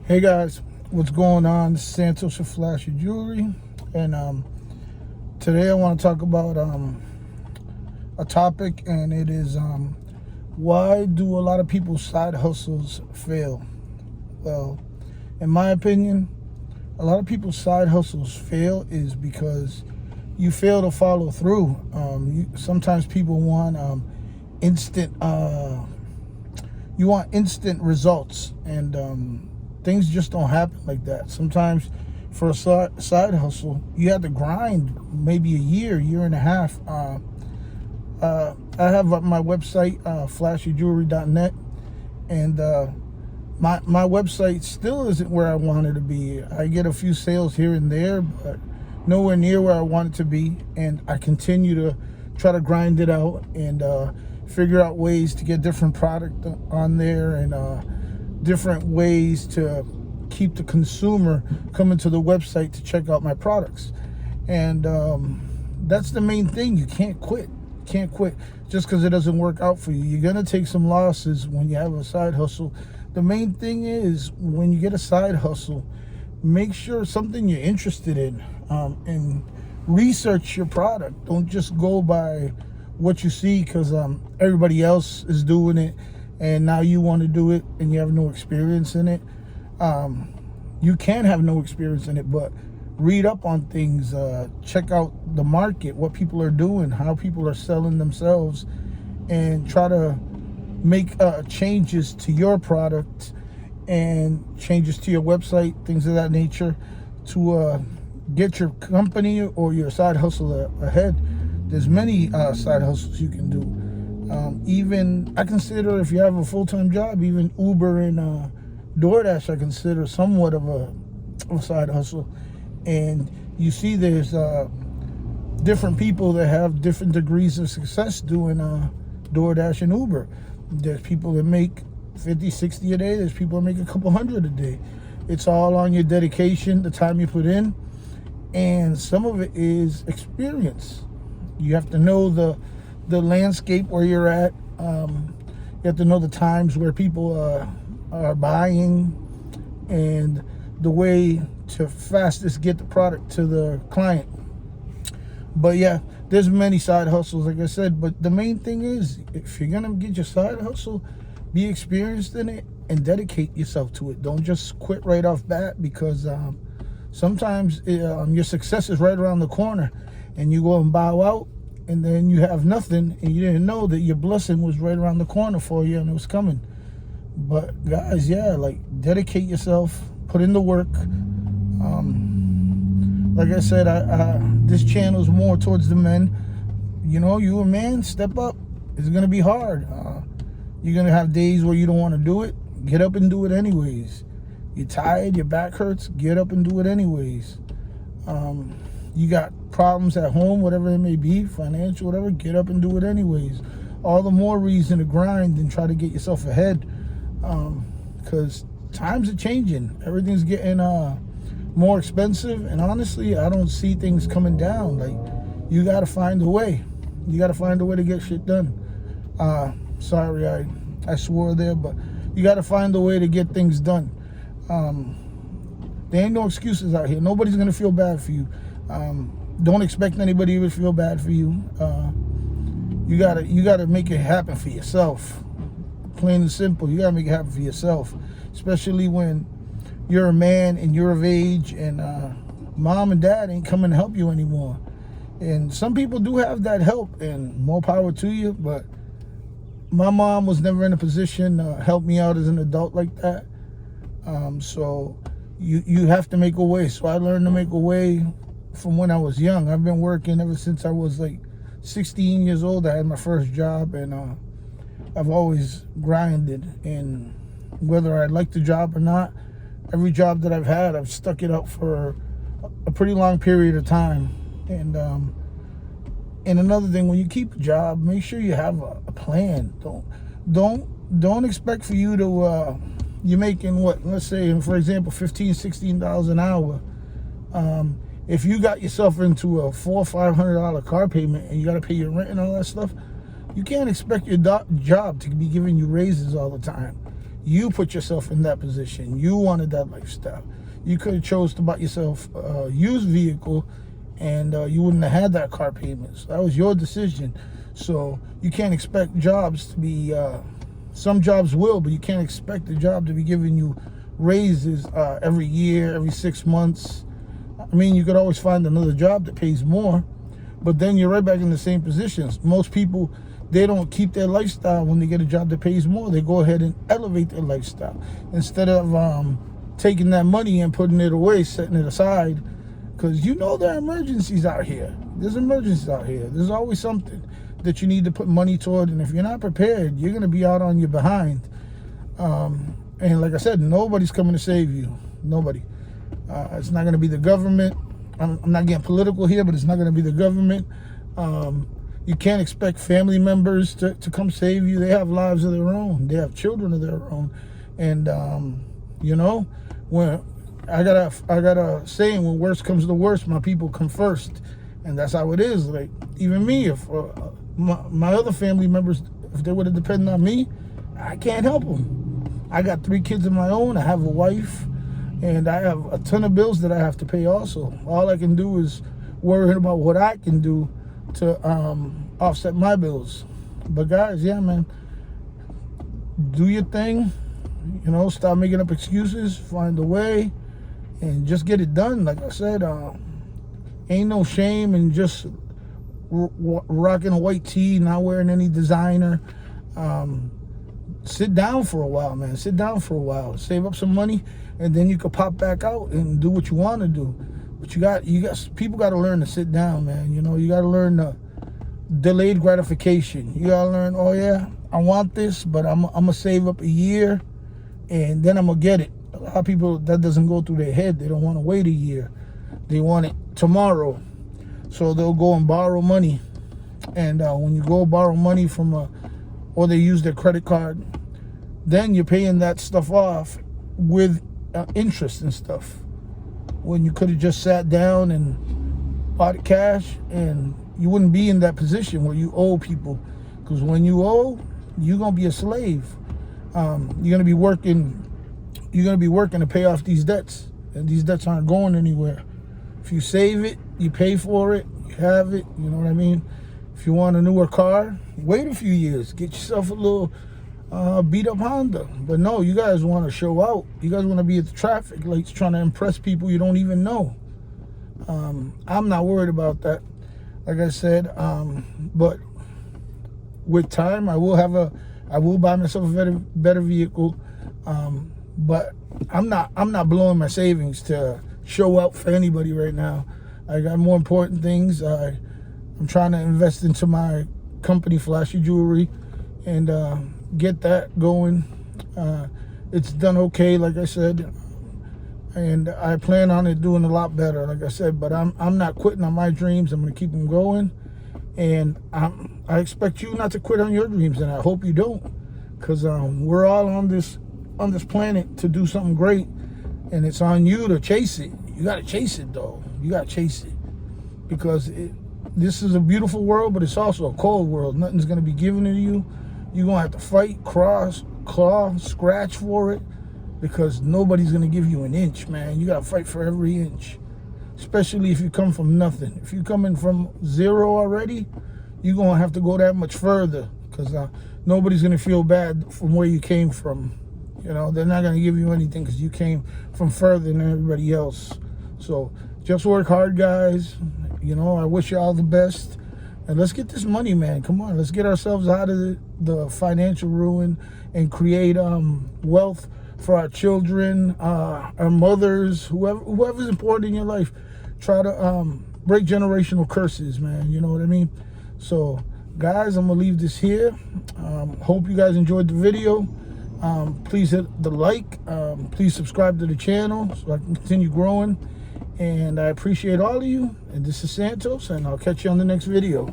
Hey guys, what's going on? This is Santos of Flashy Jewelry, and today I want to talk about a topic, and it is why do a lot of people's side hustles fail? Well, in my opinion, a lot of people's side hustles fail is because you fail to follow through. Sometimes people want instant. You want instant results, and things just don't happen like that. Sometimes for a side hustle, you have to grind maybe a year and a half. I have my website, flashyjewelry.net, and my website still isn't where I want it to be. I get a few sales here and there, but nowhere near where I want it to be. And I continue to try to grind it out and figure out ways to get different product on there, and different ways to keep the consumer coming to the website to check out my products. And that's the main thing. You can't quit. Can't quit just because it doesn't work out for you. You're gonna take some losses when you have a side hustle. The main thing is, when you get a side hustle, make sure it's something you're interested in, and research your product. Don't just go by what you see because everybody else is doing it, and now you want to do it and you have no experience in it. You can have no experience in it, but read up on things, check out the market, what people are doing, how people are selling themselves, and try to make changes to your product and changes to your website, things of that nature, to get your company or your side hustle ahead. There's many side hustles you can do. Even I consider, if you have a full-time job, even Uber and DoorDash I consider somewhat of a side hustle. And you see there's different people that have different degrees of success doing DoorDash and Uber. There's people that make 50, 60 a day. There's people that make a couple hundred a day. It's all on your dedication, the time you put in, and some of it is experience. You have to know the landscape where you're at. You have to know the times where people are buying, and the way to fastest get the product to the client. But yeah, there's many side hustles, like I said, but the main thing is, if you're gonna get your side hustle, be experienced in it and dedicate yourself to it. Don't just quit right off bat, because sometimes your success is right around the corner, and you go and bow out, and then you have nothing, and you didn't know that your blessing was right around the corner for you and it was coming. But guys, yeah, like, dedicate yourself, put in the work. Like I said, this channel is more towards the men. You know, you a man, step up. It's gonna be hard. You're gonna have days where you don't want to do it. Get up and do it anyways. You're tired, your back hurts, get up and do it anyways. You got problems at home, whatever it may be, financial, whatever, get up and do it anyways. All the more reason to grind and try to get yourself ahead, because times are changing. Everything's getting more expensive, and honestly, I don't see things coming down. Like, you got to find a way. You got to find a way to get shit done. Sorry, I swore there, but you got to find a way to get things done. There ain't no excuses out here. Nobody's gonna feel bad for you. Don't expect anybody to feel bad for you. You gotta make it happen for yourself. Plain and simple. You gotta make it happen for yourself, especially when you're a man and you're of age, and mom and dad ain't coming to help you anymore. And some people do have that help, and more power to you. But my mom was never in a position to help me out as an adult like that. So you have to make a way. So I learned to make a way from when I was young. I've been working ever since I was like 16 years old. I had my first job, and I've always grinded. And whether I like the job or not, every job that I've had, I've stuck it out for a pretty long period of time. And another thing, when you keep a job, make sure you have a plan. Don't expect for you to you're making what, let's say, for example, $15, $16 an hour. If you got yourself into a $400 or $500 car payment, and you got to pay your rent and all that stuff, you can't expect your job to be giving you raises all the time. You put yourself in that position. You wanted that lifestyle. You could have chose to buy yourself a used vehicle, and you wouldn't have had that car payment. So that was your decision. So you can't expect jobs to be, some jobs will, but you can't expect the job to be giving you raises every year, every 6 months. I mean, you could always find another job that pays more, but then you're right back in the same positions. Most people, they don't keep their lifestyle when they get a job that pays more. They go ahead and elevate their lifestyle instead of taking that money and putting it away, setting it aside, because you know there are emergencies out here. There's emergencies out here. There's always something that you need to put money toward, and if you're not prepared, you're going to be out on your behind. And like I said, nobody's coming to save you. Nobody. It's not going to be the government. I'm not getting political here, but it's not going to be the government. You can't expect family members to come save you. They have lives of their own. They have children of their own. And, you know, when I got a saying, when worst comes to worst, my people come first. And that's how it is. Like, even me, if my other family members, if they would have depended on me, I can't help them. I got 3 kids of my own. I have a wife, and I have a ton of bills that I have to pay also. All I can do is worry about what I can do to offset my bills. But guys, yeah, man, do your thing. You know, stop making up excuses, find a way, and just get it done. Like I said, ain't no shame in just rocking a white tee, not wearing any designer. Sit down for a while, man. Sit down for a while. Save up some money, and then you could pop back out and do what you want to do. But people got to learn to sit down, man. You know, you got to learn the delayed gratification. You got to learn, oh yeah, I want this, but I'm gonna save up a year, and then I'm gonna get it. A lot of people, that doesn't go through their head. They don't want to wait a year. They want it tomorrow. So they'll go and borrow money. And when you go borrow money or they use their credit card, then you're paying that stuff off with interest and stuff. When you could have just sat down and bought it cash, and you wouldn't be in that position where you owe people. Because when you owe, you're going to be a slave. You're going to be working to pay off these debts. And these debts aren't going anywhere. If you save it, you pay for it, you have it, you know what I mean? If you want a newer car, wait a few years. Get yourself a little beat up Honda. But no, you guys want to show out. You guys want to be at the traffic lights trying to impress people you don't even know. I'm not worried about that. Like I said, but with time, I will buy myself a better vehicle. But I'm not blowing my savings to show out for anybody right now. I got more important things. I'm trying to invest into my company, Flashy Jewelry, and get that going. It's done okay, like I said, and I plan on it doing a lot better, like I said. But I'm not quitting on my dreams. I'm gonna keep them going, and I expect you not to quit on your dreams, and I hope you don't, because we're all on this planet to do something great, and it's on you to chase it. You gotta chase it, though. You gotta chase it, because this is a beautiful world, but it's also a cold world. Nothing's gonna be given to you. You're gonna have to fight, claw, scratch for it, because nobody's gonna give you an inch, man. You gotta fight for every inch, especially if you come from nothing. If you're coming from zero already, you're gonna have to go that much further, because nobody's gonna feel bad from where you came from. You know, they're not gonna give you anything because you came from further than everybody else. So just work hard, guys. You know, I wish you all the best. And let's get this money, man. Come on, let's get ourselves out of the financial ruin and create wealth for our children, our mothers, whoever's important in your life. Try to break generational curses, man. You know what I mean? So, guys, I'm gonna leave this here. Hope you guys enjoyed the video. Please hit the like. Please subscribe to the channel so I can continue growing. And I appreciate all of you. And this is Santos, and I'll catch you on the next video.